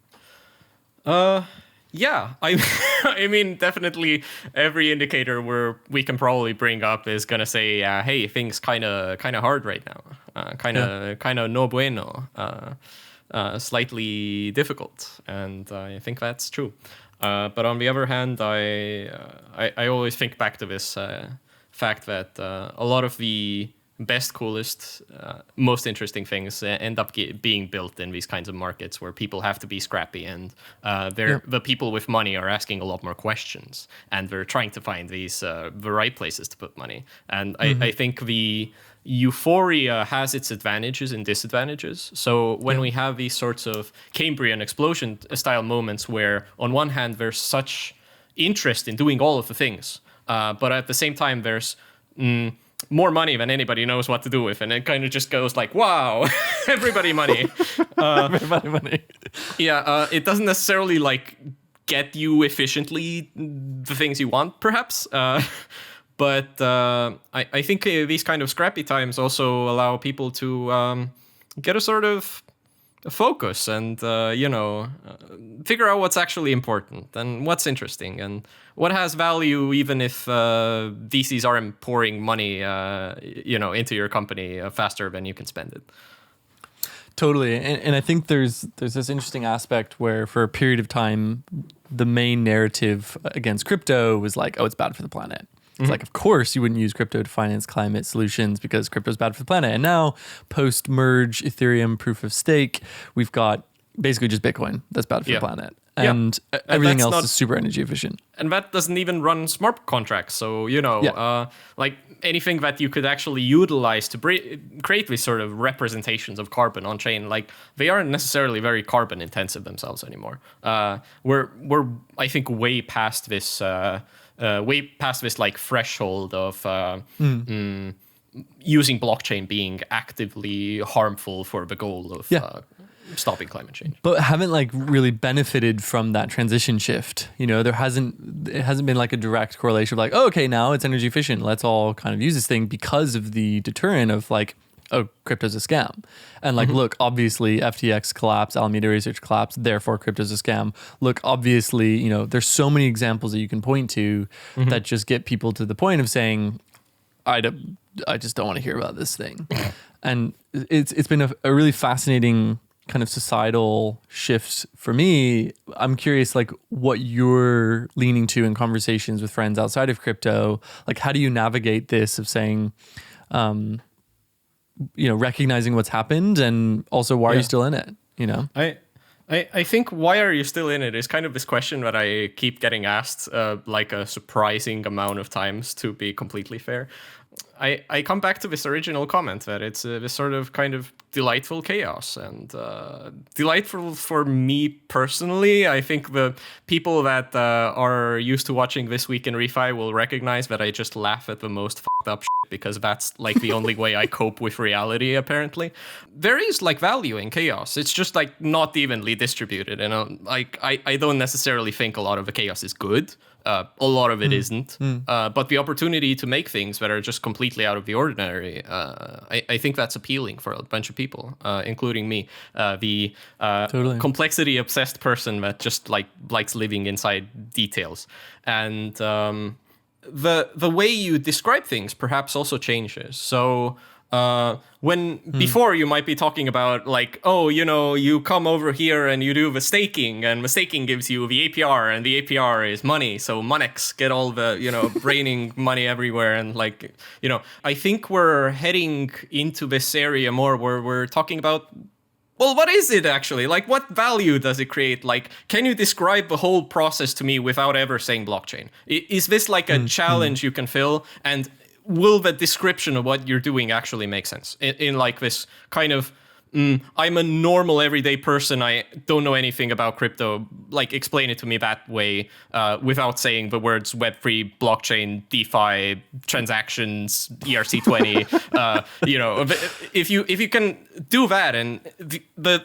Yeah, I mean, definitely every indicator we can probably bring up is gonna say, hey, things kind of hard right now, kind of no bueno, slightly difficult, and I think that's true. But on the other hand, I always think back to this fact that a lot of the best, coolest, most interesting things end up being built in these kinds of markets where people have to be scrappy, and the people with money are asking a lot more questions, and they're trying to find the right places to put money. And I think the euphoria has its advantages and disadvantages. So when we have these sorts of Cambrian explosion style moments where on one hand there's such interest in doing all of the things, but at the same time there's more money than anybody knows what to do with, and it kind of just goes wow, everybody money. Everybody money. It doesn't necessarily get you efficiently the things you want, perhaps. But I think these kind of scrappy times also allow people to get a sort of focus and, figure out what's actually important and what's interesting and what has value, even if VCs aren't pouring money, into your company faster than you can spend it. Totally. And I think there's this interesting aspect where for a period of time, the main narrative against crypto was it's bad for the planet. It's of course you wouldn't use crypto to finance climate solutions because crypto is bad for the planet. And now, post-merge Ethereum proof of stake, we've got basically just Bitcoin that's bad for the planet. And everything else is super energy efficient. And that doesn't even run smart contracts. So, anything that you could actually utilize to create these sort of representations of carbon on chain, they aren't necessarily very carbon intensive themselves anymore. We're I think, way past this way past this like threshold of using blockchain being actively harmful for the goal of stopping climate change. But haven't like really benefited from that transition shift. You know, it hasn't been like a direct correlation of like, oh, okay, now it's energy efficient. Let's all kind of use this thing because of the deterrent of like, oh, crypto's a scam. And like, look, obviously FTX collapse, Alameda Research collapse, therefore crypto's a scam. Look, obviously, you know, there's so many examples that you can point to that just get people to the point of saying, I just don't want to hear about this thing. And it's been a really fascinating kind of societal shift for me. I'm curious, like, what you're leaning to in conversations with friends outside of crypto. Like, how do you navigate this of saying, you know, recognizing what's happened, and also why are you still in it? You know, I think why are you still in it is kind of this question that I keep getting asked like a surprising amount of times, to be completely fair. I come back to this original comment that it's this sort of kind of delightful chaos, and delightful for me personally. I think the people that are used to watching This Week in ReFi will recognize that I just laugh at the most fucked up shit, because that's like the only way I cope with reality, apparently. There is like value in chaos. It's just like not evenly distributed, and like I don't necessarily think a lot of the chaos is good. A lot of it isn't. But the opportunity to make things that are just completely out of the ordinary, I think that's appealing for a bunch of people, including me. The complexity-obsessed person that just like likes living inside details. And the way you describe things perhaps also changes. So when before you might be talking about like, oh, you know, you come over here and you do the staking, and the staking gives you the APR, and the APR is money. So Monex get all the, you know, raining money everywhere. And like, you know, I think we're heading into this area more where we're talking about, well, what is it actually? Like, what value does it create? Like, can you describe the whole process to me without ever saying blockchain? Is this like a challenge you can fill? And will the description of what you're doing actually make sense in like this kind of, I'm a normal everyday person, I don't know anything about crypto, like explain it to me that way, without saying the words Web3, blockchain, DeFi, transactions, ERC20. You know, if you can do that, and the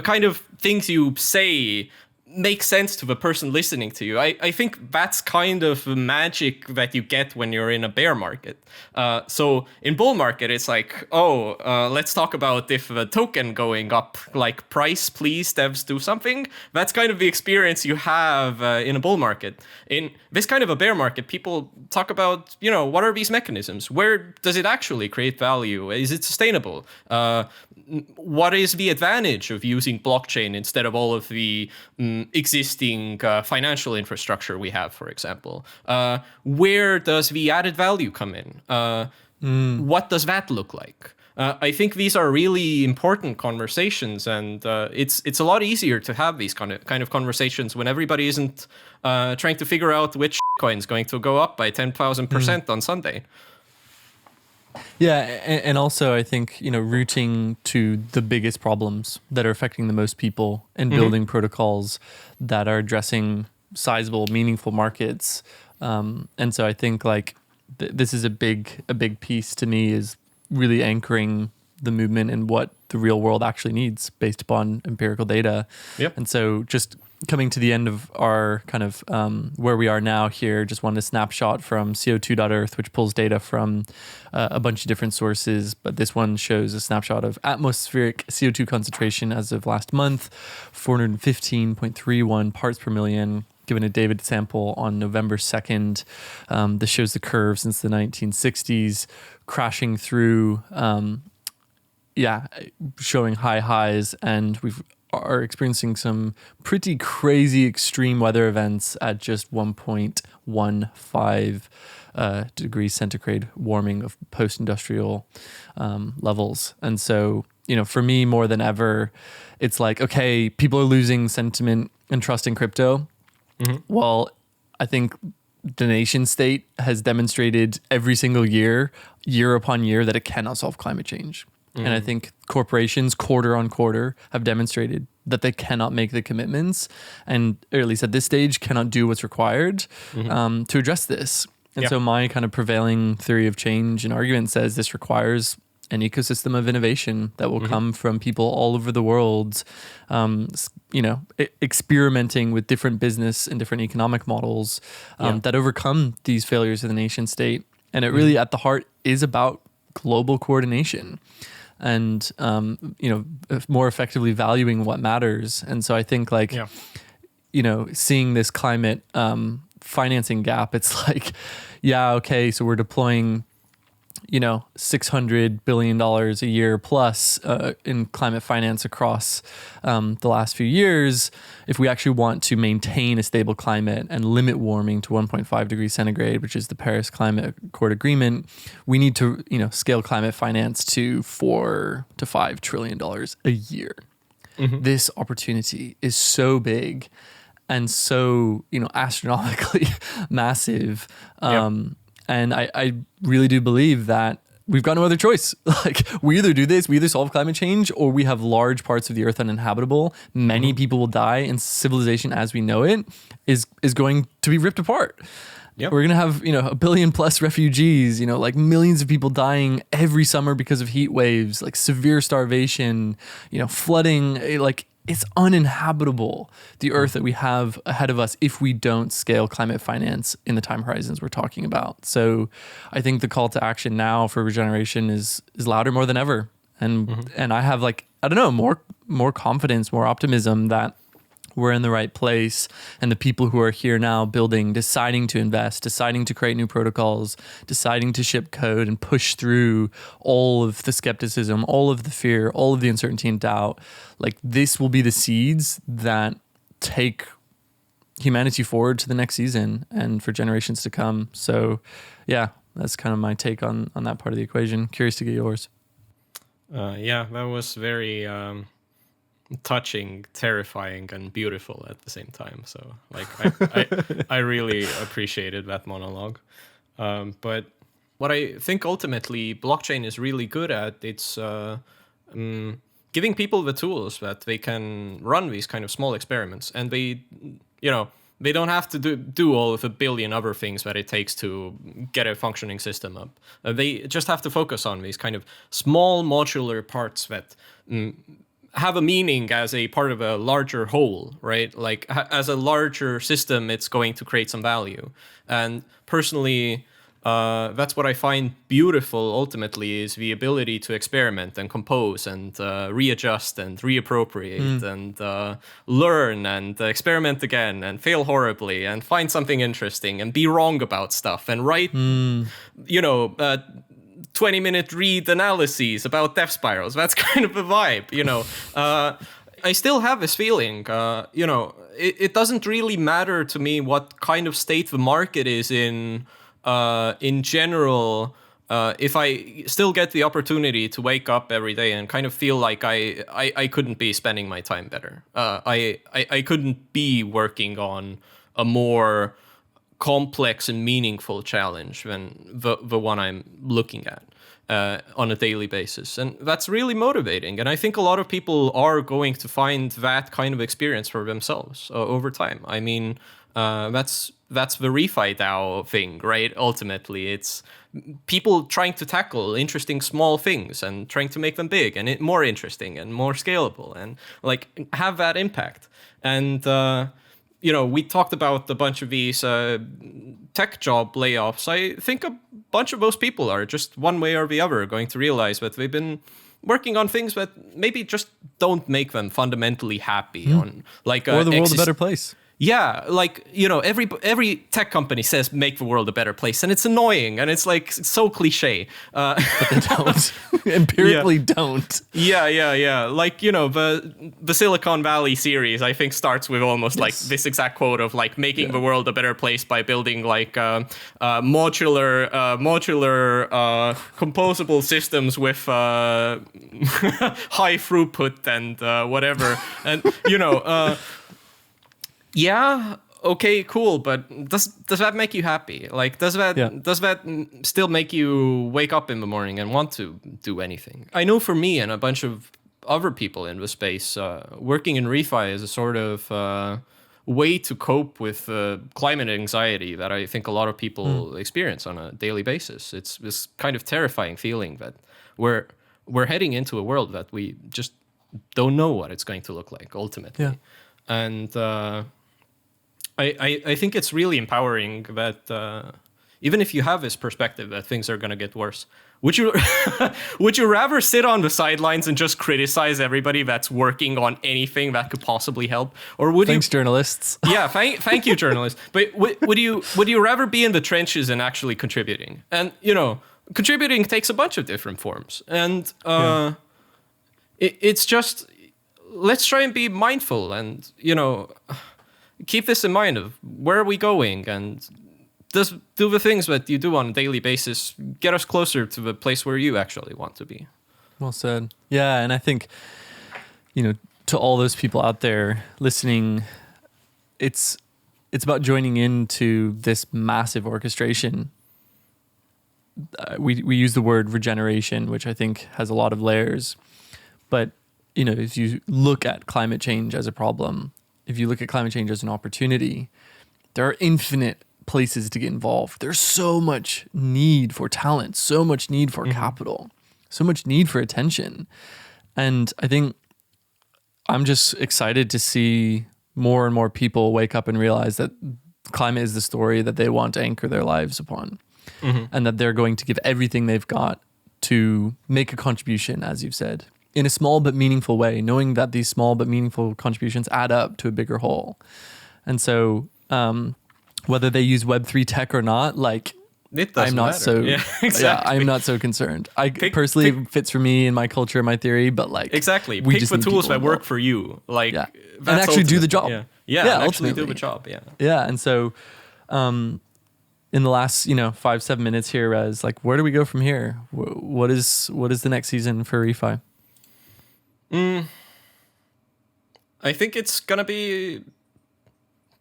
kind of things you say make sense to the person listening to you, I think that's kind of the magic that you get when you're in a bear market. So in bull market, it's like, let's talk about if the token going up, like price, please, devs, do something. That's kind of the experience you have in a bull market. In this kind of a bear market, people talk about, you know, what are these mechanisms? Where does it actually create value? Is it sustainable? What is the advantage of using blockchain instead of all of the existing financial infrastructure we have, for example? Where does the added value come in? What does that look like? I think these are really important conversations, and it's a lot easier to have these kind of conversations when everybody isn't trying to figure out which coin is going to go up by 10,000% on Sunday. Yeah, and also I think, you know, rooting to the biggest problems that are affecting the most people and building protocols that are addressing sizable, meaningful markets. And so I think like this is a big piece to me, is really anchoring the movement in what the real world actually needs based upon empirical data. Yep. And so just coming to the end of our kind of where we are now here, just wanted a snapshot from CO2.earth, which pulls data from a bunch of different sources. But this one shows a snapshot of atmospheric CO2 concentration as of last month, 415.31 parts per million, given a David sample on November 2nd. This shows the curve since the 1960s, crashing through, showing high highs, and we've are experiencing some pretty crazy extreme weather events at just 1.15 degrees centigrade warming of post-industrial levels. And so, you know, for me, more than ever, it's like, okay, people are losing sentiment and trust in crypto. Well, I think the nation state has demonstrated every single year upon year, that it cannot solve climate change. And I think corporations quarter on quarter have demonstrated that they cannot make the commitments, and or at least at this stage cannot do what's required to address this. And so my kind of prevailing theory of change and argument says this requires an ecosystem of innovation that will come from people all over the world, experimenting with different business and different economic models that overcome these failures of the nation state. And it really, at the heart, is about global coordination and, more effectively valuing what matters. And so I think seeing this climate financing gap, it's like, so we're deploying $600 billion a year plus in climate finance across the last few years. If we actually want to maintain a stable climate and limit warming to 1.5 degrees centigrade, which is the Paris Climate Accord agreement, we need to scale climate finance to $4 to $5 trillion a year. This opportunity is so big and so astronomically massive. And I really do believe that we've got no other choice. Like, we either do this, we either solve climate change, or we have large parts of the earth uninhabitable. Many people will die, and civilization as we know it is going to be ripped apart. We're going to have, 1 billion plus refugees, millions of people dying every summer because of heat waves, like severe starvation, flooding, it's uninhabitable, the earth that we have ahead of us, if we don't scale climate finance in the time horizons we're talking about. So I think the call to action now for regeneration is louder more than ever. And I have more confidence, more optimism that we're in the right place, and the people who are here now building, deciding to invest, deciding to create new protocols, deciding to ship code and push through all of the skepticism, all of the fear, all of the uncertainty and doubt. Like, this will be the seeds that take humanity forward to the next season and for generations to come. So that's kind of my take on that part of the equation. Curious to get yours. That was very touching, terrifying, and beautiful at the same time. So I really appreciated that monologue. But what I think ultimately blockchain is really good at, it's giving people the tools that they can run these kind of small experiments, and they don't have to do all of the billion other things that it takes to get a functioning system up. They just have to focus on these kind of small modular parts that have a meaning as a part of a larger whole, right? Like, as a larger system, it's going to create some value. And personally, that's what I find beautiful ultimately, is the ability to experiment and compose and readjust and reappropriate and learn and experiment again and fail horribly and find something interesting and be wrong about stuff and write, 20-minute read analyses about death spirals. That's kind of the vibe, I still have this feeling, it doesn't really matter to me what kind of state the market is in general. If I still get the opportunity to wake up every day and kind of feel like I couldn't be spending my time better. I couldn't be working on a more complex and meaningful challenge than the one I'm looking at on a daily basis. And that's really motivating. And I think a lot of people are going to find that kind of experience for themselves over time. I mean, that's the ReFi DAO thing, right? Ultimately, it's people trying to tackle interesting small things and trying to make them big and more interesting and more scalable and have that impact. And we talked about a bunch of these tech job layoffs. I think a bunch of those people are just one way or the other going to realize that they've been working on things that maybe just don't make them fundamentally happy on or the world's a better place. Yeah, every tech company says make the world a better place, and it's annoying, and it's it's so cliche. But they don't. Empirically don't. Yeah. The Silicon Valley series, I think, starts with almost this exact quote of making the world a better place by building modular composable systems with high throughput and whatever, and okay, cool, but does that make you happy? Like, does that still make you wake up in the morning and want to do anything? I know for me and a bunch of other people in the space, working in ReFi is a sort of way to cope with climate anxiety that I think a lot of people experience on a daily basis. It's this kind of terrifying feeling that we're heading into a world that we just don't know what it's going to look like ultimately. Yeah. And I think it's really empowering that even if you have this perspective that things are going to get worse, would you rather sit on the sidelines and just criticize everybody that's working on anything that could possibly help, or would Thanks, journalists. Yeah, thank you, journalists. But would you rather be in the trenches and actually contributing? And contributing takes a bunch of different forms, and it's just, let's try and be mindful and keep this in mind of where are we going, and do the things that you do on a daily basis get us closer to the place where you actually want to be. Well said. Yeah, and I think, to all those people out there listening, it's about joining into this massive orchestration. We use the word regeneration, which I think has a lot of layers. But, if you look at climate change as a problem, if you look at climate change as an opportunity, there are infinite places to get involved. There's so much need for talent, so much need for capital, so much need for attention. And I think I'm just excited to see more and more people wake up and realize that climate is the story that they want to anchor their lives upon, and that they're going to give everything they've got to make a contribution, as you've said, in a small but meaningful way, knowing that these small but meaningful contributions add up to a bigger whole. And so, whether they use Web3 tech or not, I'm not matter. I'm not so concerned. It fits for me and my culture, my theory, but exactly. Pick the tools that work for you, and actually do the job. And actually do the job. Yeah, and so, in the last 5-7 minutes here, Rez, where do we go from here? What is the next season for ReFi? I think it's gonna be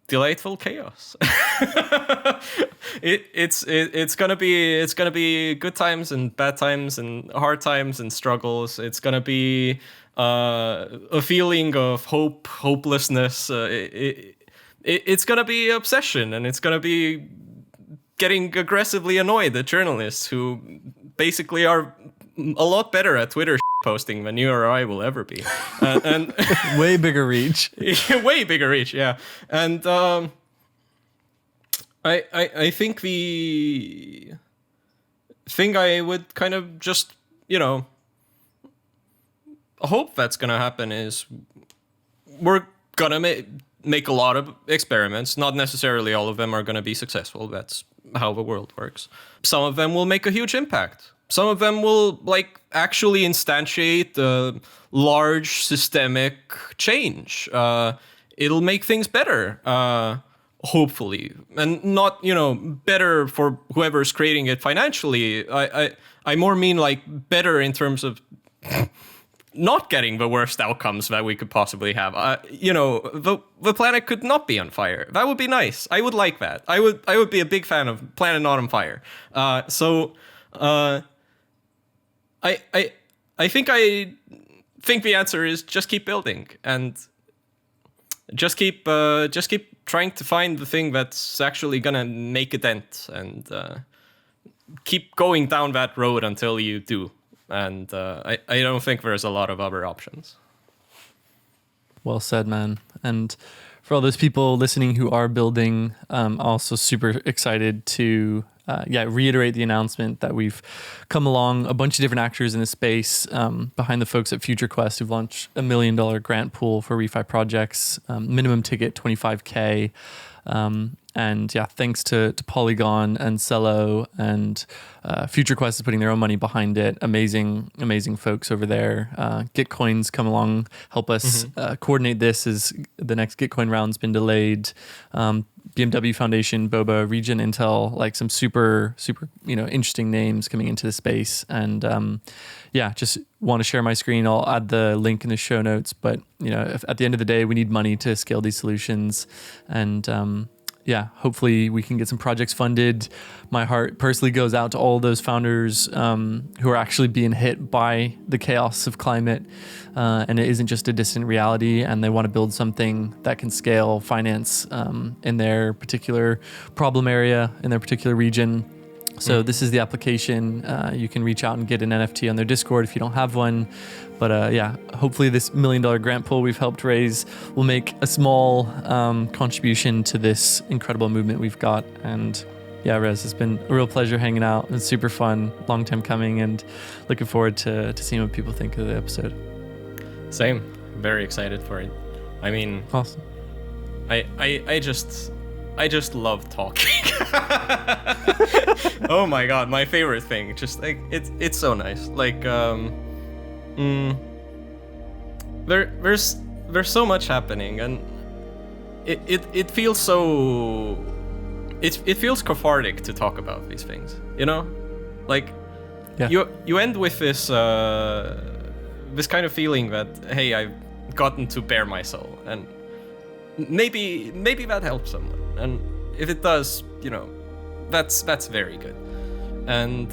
delightful chaos. It's gonna be good times and bad times and hard times and struggles. It's gonna be a feeling of hopelessness. It's gonna be obsession, and it's gonna be getting aggressively annoyed at journalists who basically are a lot better at Twitter posting than you or I will ever be, and way bigger reach. Way bigger reach, yeah. And I think the thing I would kind of just hope that's gonna happen is we're gonna make a lot of experiments. Not necessarily all of them are gonna be successful. That's how the world works. Some of them will make a huge impact. Some of them will actually instantiate a large systemic change. It'll make things better, hopefully, and not better for whoever's creating it financially. I more mean better in terms of not getting the worst outcomes that we could possibly have. The planet could not be on fire. That would be nice. I would like that. I would be a big fan of planet not on fire. I think the answer is just keep building and just keep trying to find the thing that's actually gonna make a dent, and keep going down that road until you do. And I don't think there's a lot of other options. Well said, man. And for all those people listening who are building, also super excited to reiterate the announcement that we've come along a bunch of different actors in the space, behind the folks at FutureQuest, who've launched $1 million grant pool for ReFi projects, minimum ticket $25K. And thanks to Polygon and Cello, and FutureQuest is putting their own money behind it. Amazing folks over there. Gitcoin's come along, help us coordinate this as the next Gitcoin round's been delayed. BMW Foundation, Boba, Region Intel, like some super, interesting names coming into the space. And just want to share my screen. I'll add the link in the show notes. But, if at the end of the day, we need money to scale these solutions. And hopefully we can get some projects funded. My heart personally goes out to all those founders who are actually being hit by the chaos of climate. And it isn't just a distant reality, and they want to build something that can scale finance in their particular problem area, in their particular region. So this is the application. You can reach out and get an NFT on their Discord if you don't have one. But hopefully this $1 million grant pool we've helped raise will make a small contribution to this incredible movement we've got. And Rez, it's been a real pleasure hanging out. It's super fun, long time coming, and looking forward to seeing what people think of the episode. Same. Very excited for it. I mean, awesome. I just love talking. Oh my god, my favorite thing. Just like it's so nice. Like there's so much happening, and it feels so it feels cathartic to talk about these things, like you end with this this kind of feeling that, hey, I've gotten to bare my soul, and maybe that helps someone, and if it does, that's very good. And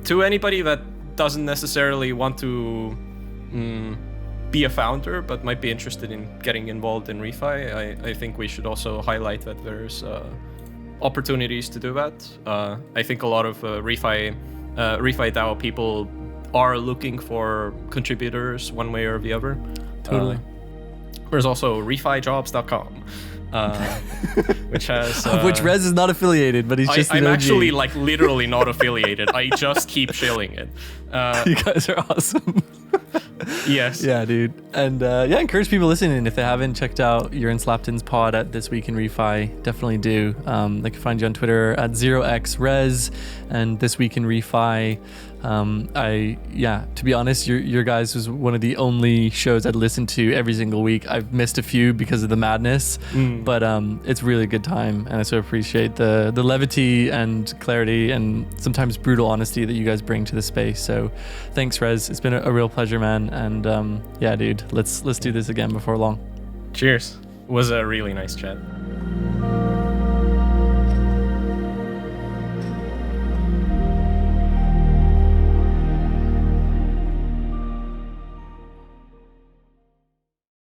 to anybody that doesn't necessarily want to be a founder but might be interested in getting involved in ReFi, I think we should also highlight that there's opportunities to do that. I think a lot of ReFi DAO people are looking for contributors one way or the other. Totally. There's also refijobs.com, which has which Rez is not affiliated, but he's just I'm an OG. actually literally not affiliated. I just keep shilling it. You guys are awesome. Yes. Yeah, dude. And encourage people listening, if they haven't checked out Jurgen Slapton's pod at This Week in ReFi, definitely do. They can find you on Twitter at 0xrez and This Week in ReFi. To be honest, your guys was one of the only shows I'd listen to every single week. I've missed a few because of the madness, but it's really a good time, and I so appreciate the levity and clarity and sometimes brutal honesty that you guys bring to the space. So thanks, Rez. It's been a real pleasure, man. And dude, let's do this again before long. Cheers. It was a really nice chat.